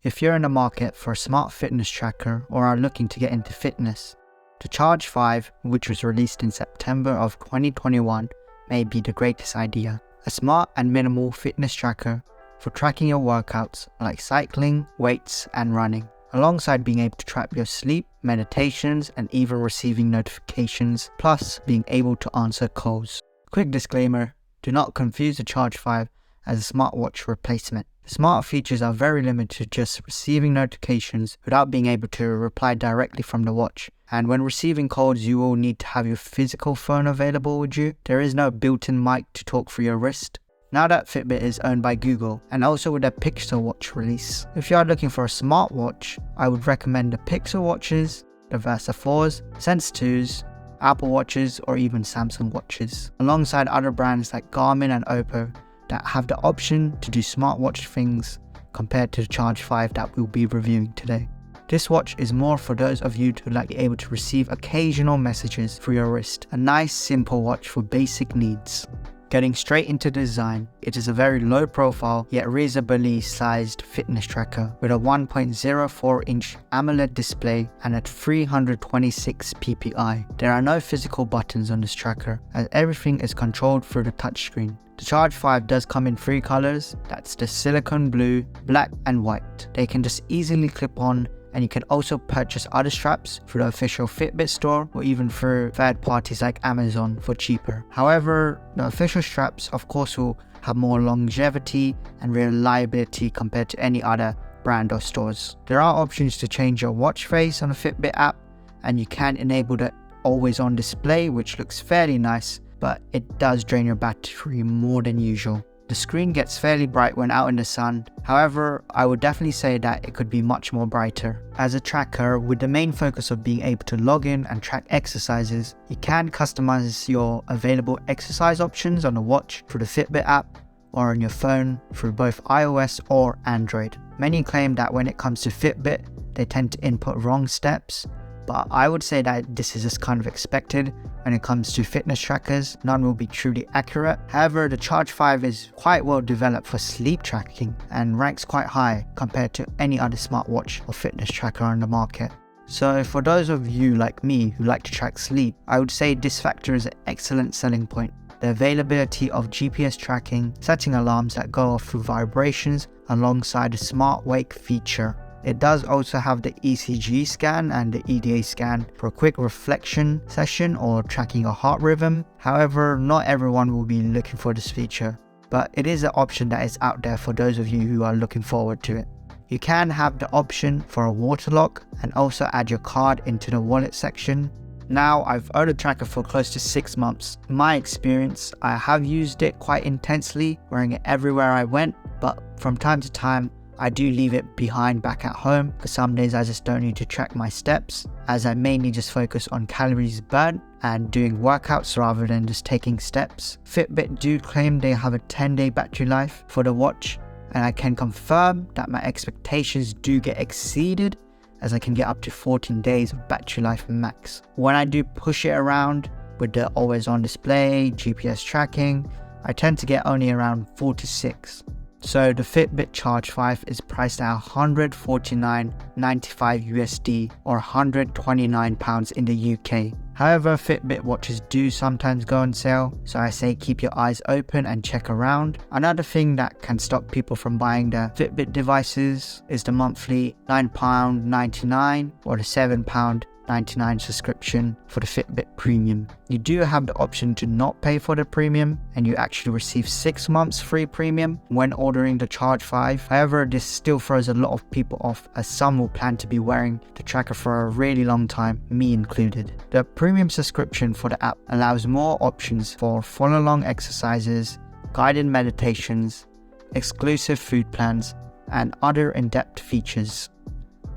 If you're in the market for a smart fitness tracker or are looking to get into fitness, the Charge 5, which was released in September of 2021, may be the greatest idea. A smart and minimal fitness tracker for tracking your workouts like cycling, weights, and running, alongside being able to track your sleep, meditations, and even receiving notifications, plus being able to answer calls. Quick disclaimer, do not confuse the Charge 5 as a smartwatch replacement. The smart features are very limited to just receiving notifications without being able to reply directly from the watch. And when receiving calls, you will need to have your physical phone available with you. There is no built-in mic to talk through your wrist. Now that Fitbit is owned by Google, and also with their Pixel Watch release, if you are looking for a smartwatch, I would recommend the Pixel Watches, the Versa 4s, Sense 2s, Apple Watches, or even Samsung Watches, alongside other brands like Garmin and Oppo that have the option to do smartwatch things compared to the Charge 5 that we'll be reviewing today. This watch is more for those of you who like to be able to receive occasional messages through your wrist. A nice simple watch for basic needs. Getting straight into the design, it is a very low profile yet reasonably sized fitness tracker with a 1.04-inch AMOLED display and at 326 ppi. There are no physical buttons on this tracker as everything is controlled through the touchscreen. The Charge 5 does come in three colors, that's the silicone blue, black and white. They can just easily clip on, and you can also purchase other straps through the official Fitbit store or even through third parties like Amazon for cheaper. However, the official straps of course will have more longevity and reliability compared to any other brand or stores. There are options to change your watch face on the Fitbit app, and you can enable the always on display, which looks fairly nice, but it does drain your battery more than usual. The screen gets fairly bright when out in the sun, however, I would definitely say that it could be much more brighter. As a tracker, with the main focus of being able to log in and track exercises, you can customize your available exercise options on the watch through the Fitbit app or on your phone through both iOS or Android. Many claim that when it comes to Fitbit, they tend to input wrong steps, but I would say that this is just kind of expected. When it comes to fitness trackers, none will be truly accurate. However, the Charge 5 is quite well developed for sleep tracking and ranks quite high compared to any other smartwatch or fitness tracker on the market. So for those of you like me who like to track sleep, I would say this factor is an excellent selling point. The availability of GPS tracking, setting alarms that go off through vibrations alongside the Smart Wake feature. It does also have the ECG scan and the EDA scan for a quick reflection session or tracking your heart rhythm. However, not everyone will be looking for this feature, but it is an option that is out there for those of you who are looking forward to it. You can have the option for a water lock and also add your card into the wallet section. Now, I've owned a tracker for close to 6 months. In my experience, I have used it quite intensely, wearing it everywhere I went, but from time to time, I do leave it behind back at home because some days I just don't need to track my steps, as I mainly just focus on calories burnt and doing workouts rather than just taking steps. Fitbit do claim they have a 10-day battery life for the watch, and I can confirm that my expectations do get exceeded, as I can get up to 14 days of battery life max. When I do push it around with the always on display, GPS tracking, I tend to get only around 4 to 6. So the Fitbit Charge 5 is priced at $149.95 USD or £129 in the UK. However, Fitbit watches do sometimes go on sale, so I say keep your eyes open and check around. Another thing that can stop people from buying the Fitbit devices is the monthly £9.99 or the £7.99 subscription for the Fitbit Premium. You do have the option to not pay for the premium, and you actually receive 6 months free premium when ordering the Charge 5. However, this still throws a lot of people off, as some will plan to be wearing the tracker for a really long time, me included. The premium subscription for the app allows more options for follow-along exercises, guided meditations, exclusive food plans, and other in-depth features.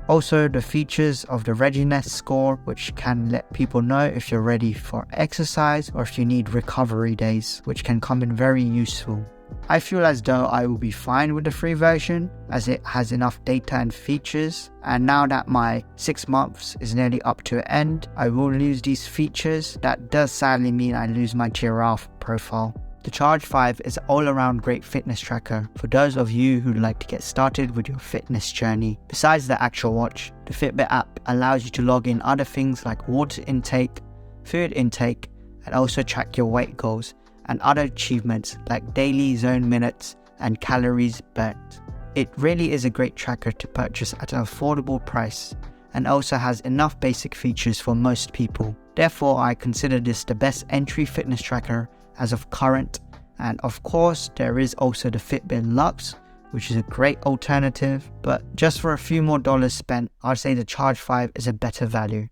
Also, the features of the readiness score, which can let people know if you're ready for exercise or if you need recovery days, which can come in very useful. I feel as though I will be fine with the free version, as it has enough data and features, and now that my 6 months is nearly up to an end, I will lose these features. That does sadly mean I lose my giraffe profile. The Charge 5 is an all-around great fitness tracker for those of you who'd like to get started with your fitness journey. Besides the actual watch, the Fitbit app allows you to log in other things like water intake, food intake, and also track your weight goals and other achievements like daily zone minutes and calories burnt. It really is a great tracker to purchase at an affordable price and also has enough basic features for most people. Therefore, I consider this the best entry fitness tracker as of current, and of course there is also the Fitbit Luxe, which is a great alternative, but just for a few more dollars spent, I'd say the Charge 5 is a better value.